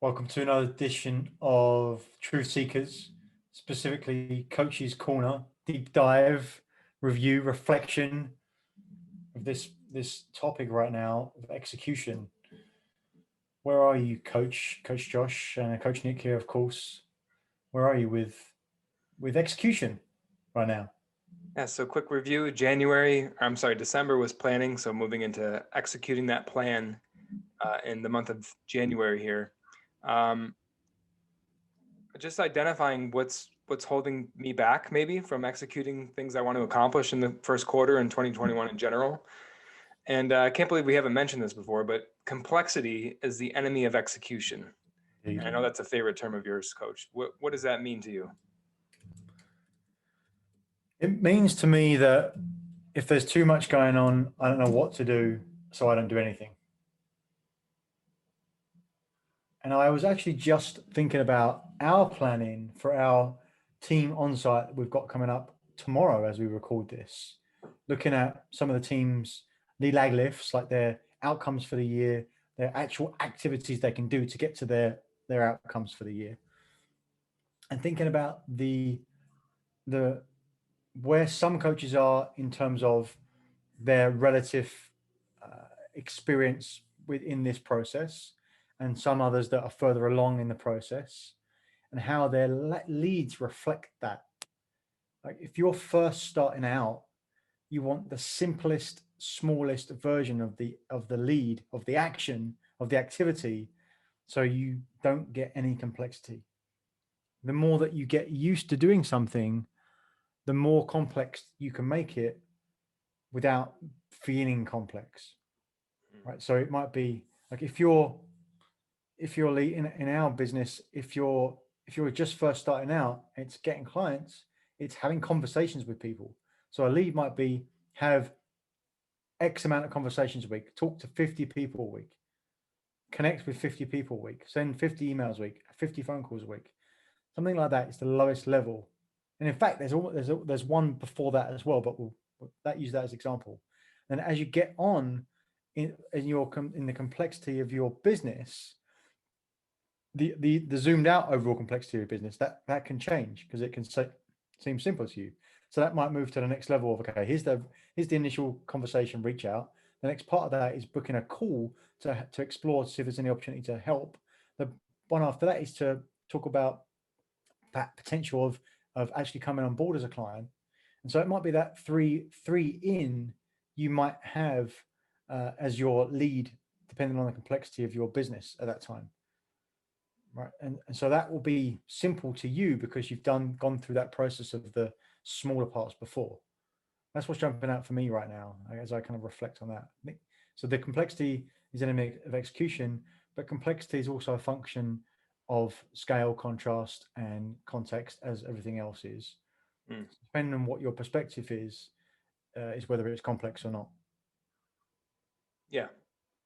Welcome to another edition of Truth Seekers, specifically Coach's Corner, deep dive, review, reflection of this topic right now of execution. Where are you, Coach Josh, and Coach Nick here, of course? Where are you with execution right now? Yeah, so quick review. December was planning, so moving into executing that plan in the month of January here. Um, just identifying what's holding me back maybe from executing things I want to accomplish in the first quarter in 2021 in general. And I can't believe we haven't mentioned this before, but complexity is the enemy of execution. And I know that's a favorite term of yours, Coach. What does that mean to you? It means to me that if there's too much going on, I don't know what to do, so I don't do anything. And I was actually just thinking about our planning for our team on site that we've got coming up tomorrow as we record this, looking at some of the team's lead lag lifts, like their outcomes for the year, their actual activities they can do to get to their outcomes for the year. And thinking about the where some coaches are in terms of their relative experience within this process, and some others that are further along in the process, and how their leads reflect that. Like if you're first starting out, you want the simplest, smallest version of the lead, of the action, of the activity, so you don't get any complexity. The more that you get used to doing something, the more complex you can make it without feeling complex, right? So it might be like if you're in our business, if you're just first starting out, it's getting clients, it's having conversations with people. So a lead might be have X amount of conversations a week, talk to 50 people a week, connect with 50 people a week, send 50 emails a week, 50 phone calls a week. Something like that is the lowest level. And in fact, there's one before that as well, but we'll use that as example. And as you get on in the complexity of your business, the zoomed out overall complexity of your business, that can change because it can seem simple to you. So that might move to the next level of, okay, here's the initial conversation, reach out. The next part of that is booking a call to explore to see if there's any opportunity to help. The one after that is to talk about that potential of actually coming on board as a client. And so it might be that three in you might have as your lead, depending on the complexity of your business at that time. Right. And so that will be simple to you because you've gone through that process of the smaller parts before. That's what's jumping out for me right now as I kind of reflect on that. So the complexity is an enemy of execution, but complexity is also a function of scale, contrast, and context, as everything else is. Depending on what your perspective is whether it's complex or not. Yeah.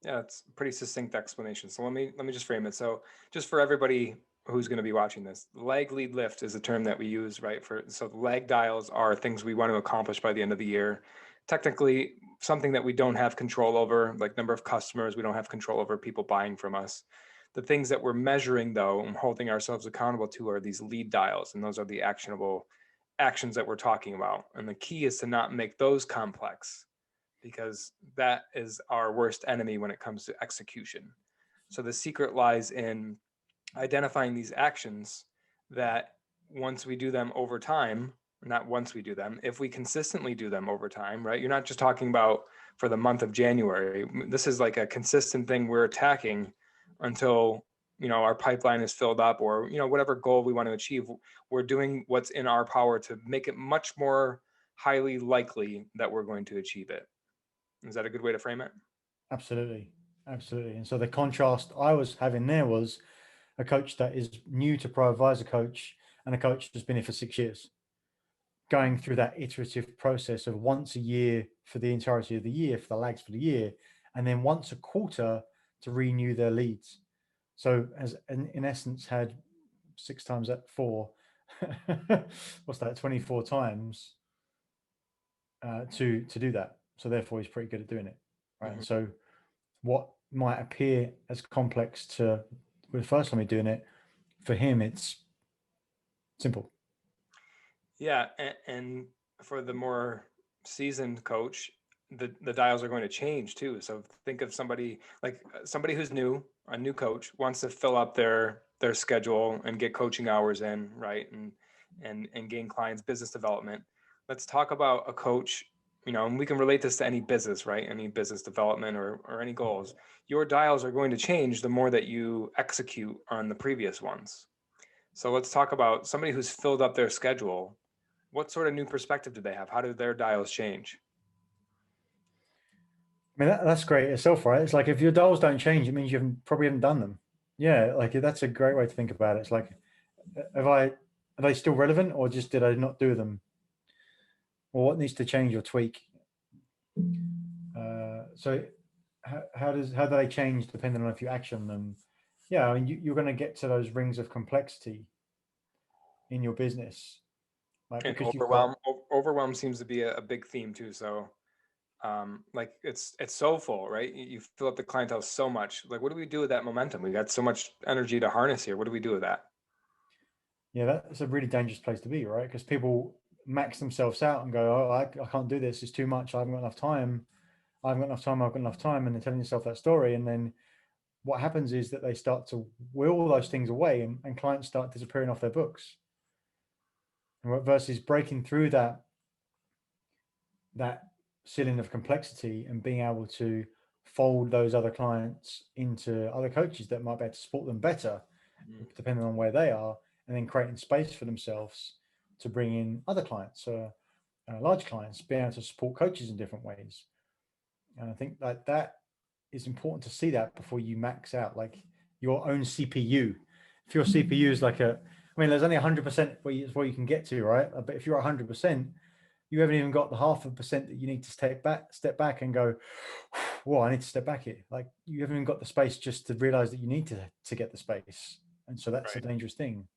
Yeah, it's a pretty succinct explanation. So let me just frame it. So just for everybody who's going to be watching this, lag lead lift is a term that we use, right? So the lag dials are things we want to accomplish by the end of the year. Technically, something that we don't have control over, like number of customers, we don't have control over people buying from us. The things that we're measuring, though, and holding ourselves accountable to are these lead dials, and those are the actionable actions that we're talking about. And the key is to not make those complex, because that is our worst enemy when it comes to execution. So the secret lies in identifying these actions that once we do them over time, not once we do them, if we consistently do them over time, right? You're not just talking about for the month of January. This is like a consistent thing we're attacking until, our pipeline is filled up, or, whatever goal we want to achieve. We're doing what's in our power to make it much more highly likely that we're going to achieve it. Is that a good way to frame it? Absolutely. Absolutely. And so the contrast I was having there was a coach that is new to pro advisor coach and a coach that's been here for 6 years, going through that iterative process of once a year for the entirety of the year, for the lags for the year, and then once a quarter to renew their leads. So as in essence had 6 times that 4, what's that, 24 times to do that. So therefore he's pretty good at doing it. Right. Mm-hmm. And so what might appear as complex to with the first time you're doing it, for him, it's simple. Yeah, and for the more seasoned coach, the dials are going to change too. So think of somebody like somebody who's new, a new coach wants to fill up their schedule and get coaching hours in, right? And gain clients, business development. Let's talk about a coach, and we can relate this to any business, right? Any business development or any goals. Your dials are going to change the more that you execute on the previous ones. So let's talk about somebody who's filled up their schedule. What sort of new perspective do they have? How do their dials change? I mean, that's great itself, right? It's like if your dials don't change, it means you probably haven't done them. Yeah, like that's a great way to think about it. It's like, are they still relevant, or just did I not do them? Or what needs to change or tweak? So how do they change depending on if you action them? Yeah, I mean, you're going to get to those rings of complexity in your business, like And because you've got. overwhelm seems to be a big theme too. So like it's so full, right? You fill up the clientele so much. Like, what do we do with that momentum? We got so much energy to harness here. What do we do with that? Yeah, that's a really dangerous place to be, right? Because people max themselves out and go, "Oh, I can't do this. It's too much. I haven't got enough time. I haven't got enough time. I've got enough time." And they're telling yourself that story, and then what happens is that they start to will those things away, and clients start disappearing off their books. Versus breaking through that ceiling of complexity and being able to fold those other clients into other coaches that might be able to support them better, Mm. depending on where they are, and then creating space for themselves to bring in other clients, large clients, being able to support coaches in different ways. And I think that is important to see that before you max out like your own CPU. If your CPU is like I mean, there's only 100% where you can get to, right? But if you're 100%, you haven't even got the 0.5% that you need to step back and go, whoa, I need to step back here. Like you haven't even got the space just to realize that you need to get the space. And so that's a Right. dangerous thing.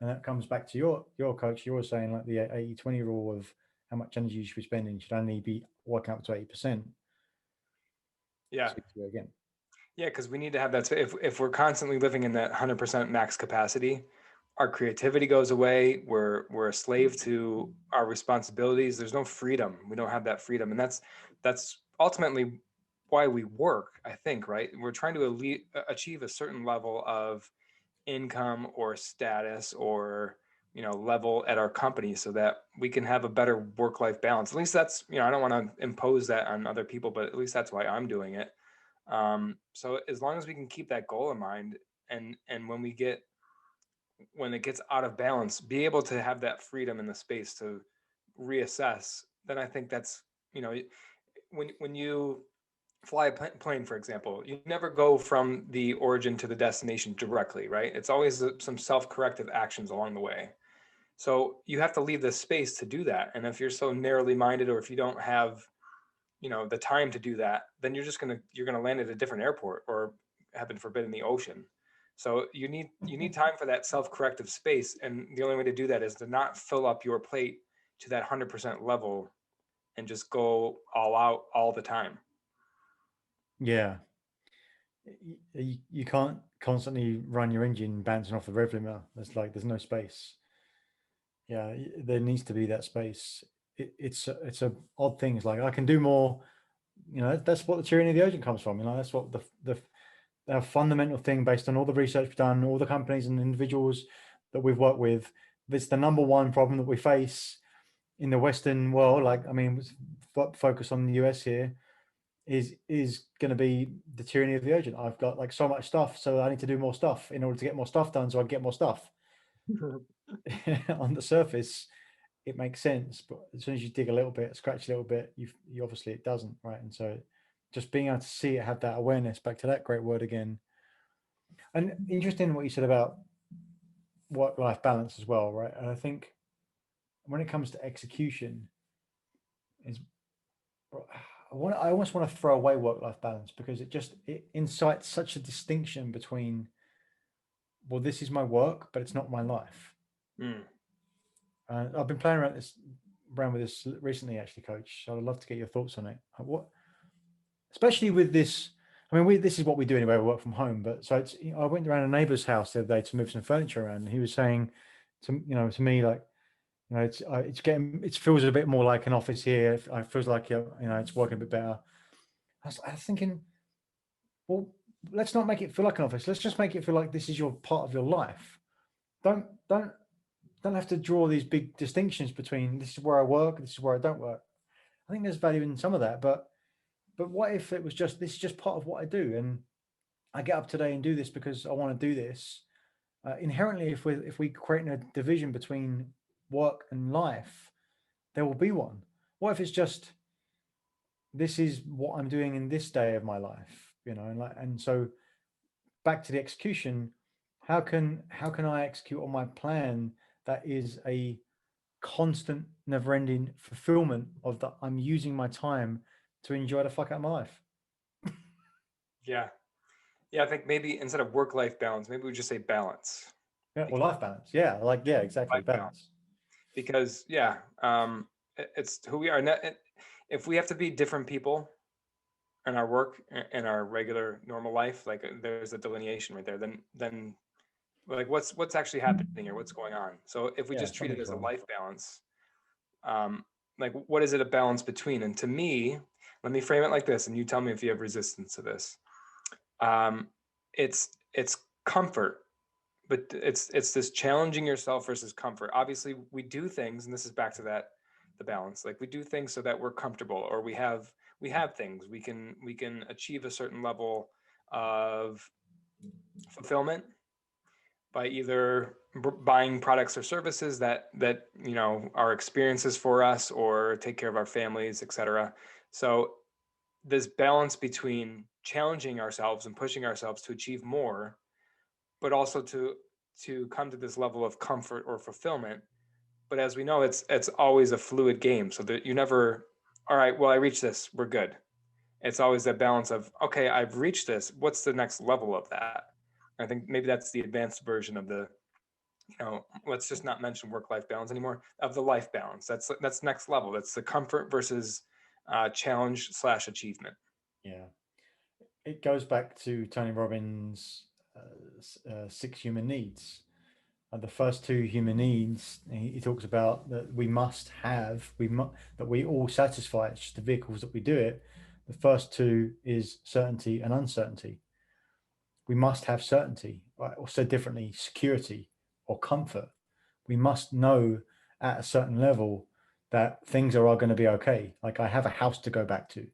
And that comes back to your coach. You're saying like the 80-20 rule of how much energy you should be spending should only be working up to 80%. Yeah. Speak to you again. Yeah, because we need to have that. If we're constantly living in that 100% max capacity, our creativity goes away. We're a slave to our responsibilities. There's no freedom. We don't have that freedom, and that's ultimately why we work. I think, right? We're trying to achieve a certain level of income or status or level at our company so that we can have a better work-life balance. At least that's, I don't want to impose that on other people, but at least that's why I'm doing it. So as long as we can keep that goal in mind, and when it gets out of balance, be able to have that freedom in the space to reassess, then I think that's, you know, when you fly a plane, for example, you never go from the origin to the destination directly, right? It's always some self-corrective actions along the way. So you have to leave the space to do that. And if you're so narrowly minded, or if you don't have the time to do that, then you're gonna land at a different airport, or heaven forbid in the ocean. So you need time for that self-corrective space, and the only way to do that is to not fill up your plate to that 100% level and just go all out all the time. Yeah. You can't constantly run your engine bouncing off the rev limiter. There's no space. Yeah, there needs to be that space. It's a odd thing. It's like I can do more. That's what the tyranny of the urgent comes from. That's what the fundamental thing based on all the research we've done, all the companies and individuals that we've worked with. It's the number one problem that we face in the Western world. Like, I mean, focus on the US here is going to be the tyranny of the urgent. I've got like so much stuff, so I need to do more stuff in order to get more stuff done, so I get more stuff. On the surface, it makes sense, but as soon as you dig a little bit, scratch a little bit, you obviously it doesn't, right? And so, just being able to see it, have that awareness. Back to that great word again. And interesting what you said about work-life balance as well, right? And I think when it comes to execution, is I almost want to throw away work-life balance because it incites such a distinction between, well, this is my work, but it's not my life. Mm. I've been playing around with this recently, actually, Coach. So I'd love to get your thoughts on it. Especially with this I mean, this is what we do anyway. We work from home, but so it's, I went around a neighbour's house the other day to move some furniture around, and he was saying to me, like, it's getting, it feels a bit more like an office here. It feels like, it's working a bit better. I was thinking, well, let's not make it feel like an office. Let's just make it feel like this is your part of your life. Don't don't don't have to draw these big distinctions between this is where I work, this is where I don't work. I think there's value in some of that, but what if it was just, this is just part of what I do, and I get up today and do this because I want to do this. Inherently, if we create a division between work and life, there will be one. What if it's just, this is what I'm doing in this day of my life, and so back to the execution. How can I execute on my plan that is a constant, never-ending fulfillment of that? I'm using my time to enjoy the fuck out of my life. Yeah. Yeah, I think maybe instead of work-life balance, maybe we just say balance. Yeah, or Because life balance. Yeah, exactly, life balance. balance. Because yeah, it's who we are. If we have to be different people in our work and our regular normal life, like there's a delineation right there, then like what's actually happening here? What's going on? So if we Yeah, just treat it something's as a wrong. life balance, like what is it a balance between? And to me, let me frame it like this, and you tell me if you have resistance to this. Um, it's comfort, but it's this challenging yourself versus comfort. Obviously, we do things, and this is back to that the balance. Like we do things so that we're comfortable, or we have things we can achieve a certain level of fulfillment by either buying products or services that are experiences for us, or take care of our families, etc. So this balance between challenging ourselves and pushing ourselves to achieve more, but also to come to this level of comfort or fulfillment. But as we know, it's always a fluid game, so that you never, all right, well, I reached this, we're good. It's always that balance of, okay, I've reached this, what's the next level of that? I think maybe that's the advanced version of the, let's just not mention work-life balance anymore, of the life balance. That's next level. That's the comfort versus challenge/achievement. Yeah, it goes back to Tony Robbins' 6 human needs. The first two human needs, he talks about that we must have, that we all satisfy. It's just the vehicles that we do it. The first two is certainty and uncertainty. We must have certainty, right? Or said differently, security or comfort. We must know at a certain level that things are all going to be okay. Like, I have a house to go back to.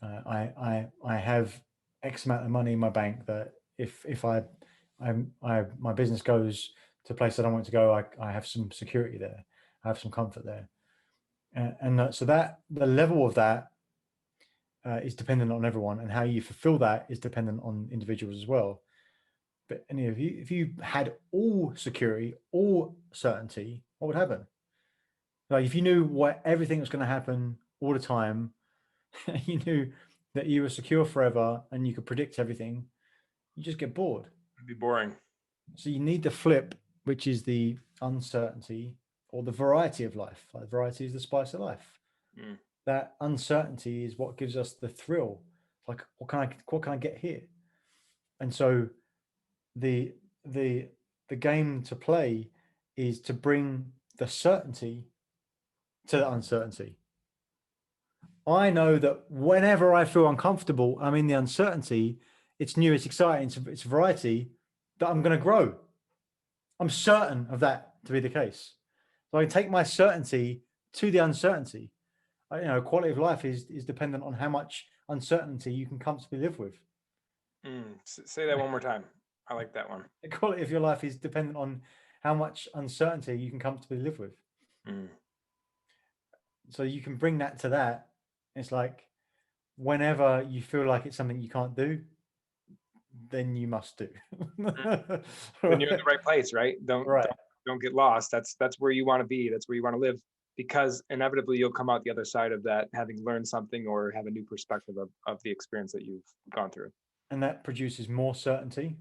I have X amount of money in my bank that if my business goes to a place I don't want to go, I have some security there. I have some comfort there, and so that the level of that is dependent on everyone, and how you fulfill that is dependent on individuals as well. But if you had all security, all certainty, what would happen? Like, if you knew what everything was going to happen all the time, you knew that you were secure forever and you could predict everything, you just get bored. It'd be boring. So you need the flip, which is the uncertainty or the variety of life. Like, variety is the spice of life. Mm. That uncertainty is what gives us the thrill. Like, what can I get here? And so the the the game to play is to bring the certainty to the uncertainty. I know that whenever I feel uncomfortable, I'm in the uncertainty. It's new, it's exciting, it's variety, that I'm going to grow. I'm certain of that to be the case. So I take my certainty to the uncertainty. Quality of life is dependent on how much uncertainty you can comfortably live with. Say that one more time. I like that one. The quality of your life is dependent on how much uncertainty you can comfortably live with. Mm. So you can bring that to that. It's like, whenever you feel like it's something you can't do, then you must do. Then you're in the right place, right? Don't Right. don't don't get lost. That's where you want to be. That's where you want to live, because inevitably you'll come out the other side of that having learned something or have a new perspective of the experience that you've gone through. And that produces more certainty.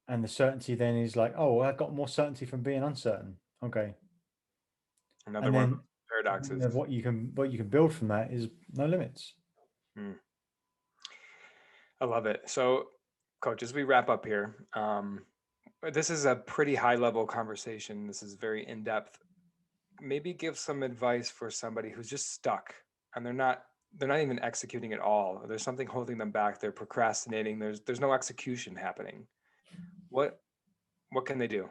And the certainty then is like, oh, well, I got more certainty from being uncertain. Okay. Another And one of then, those paradoxes. what you can build from that is no limits. Mm. I love it. So, Coach, as we wrap up here, this is a pretty high level conversation. This is very in depth. Maybe give some advice for somebody who's just stuck and they're not even executing at all. There's something holding them back. They're procrastinating. There's no execution happening. What what can they do?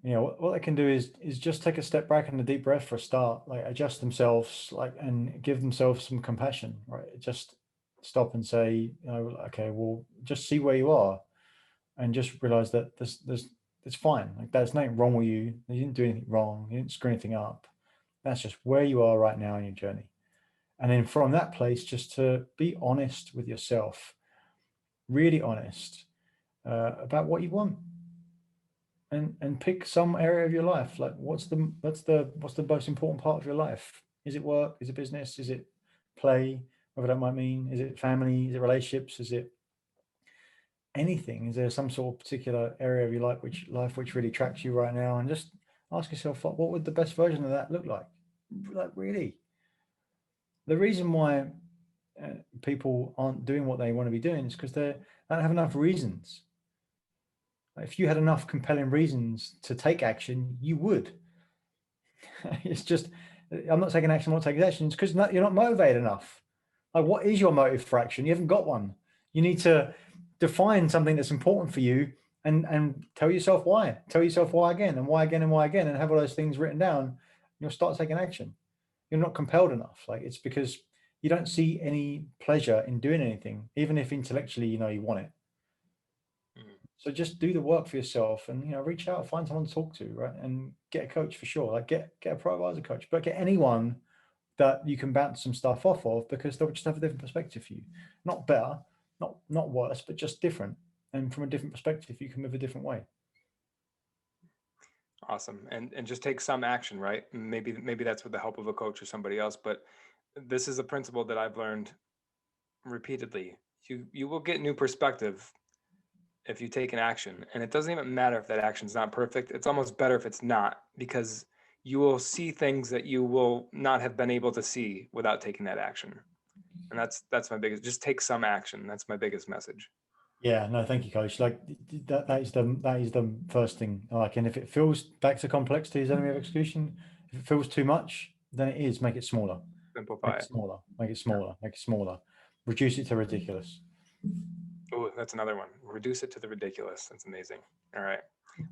You know, what they can do is just take a step back and a deep breath for a start, like adjust themselves, like, and give themselves some compassion, right? Just stop and say, you know, okay, well, just see where you are, and just realize that there's it's fine. Like, there's nothing wrong with you. You didn't do anything wrong. You didn't screw anything up. That's just where you are right now in your journey. And then from that place, just to be honest with yourself, really honest about what you want, and pick some area of your life. Like, what's the most important part of your life? Is it work? Is it business? Is it play? Whatever that might mean. Is it family? Is it relationships? Is it anything? Is there some sort of particular area of your life which really attracts you right now? And just ask yourself, what would the best version of that look like? Like, really, the reason why people aren't doing what they want to be doing is because they don't have enough reasons. If you had enough compelling reasons to take action, you would. It's just, I'm not taking action, I'm not taking action. It's because you're not motivated enough. Like, what is your motive for action? You haven't got one. You need to define something that's important for you, and tell yourself why. Tell yourself why again, and why again, and why again, and have all those things written down. You'll start taking action. You're not compelled enough. Like, it's because you don't see any pleasure in doing anything, even if intellectually you know you want it. Mm. So just do the work for yourself, and, you know, reach out, find someone to talk to, right? And get a coach for sure. Like, get a pro advisor coach, but get anyone that you can bounce some stuff off of, because they'll just have a different perspective for you. Not better, not worse, but just different. And from a different perspective, you can move a different way. Awesome. And just take some action, right? Maybe that's with the help of a coach or somebody else, but this is a principle that I've learned repeatedly. You will get new perspective if you take an action. And it doesn't even matter if that action's not perfect. It's almost better if it's not, because you will see things that you will not have been able to see without taking that action. And that's my biggest, just take some action. That's my biggest message. Yeah, no, thank you, coach. Like, that is the first thing. Like, and if it feels, back to complexity is enemy of execution. If it feels too much, then it is. Make it smaller. Make Simplify it it. smaller. Make it smaller. Make it smaller. Reduce it to ridiculous. Oh, that's another one. Reduce it to the ridiculous. That's amazing. All right.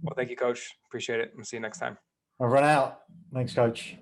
Well, thank you, coach. Appreciate it. We'll see you next time. I've run out. Thanks, coach.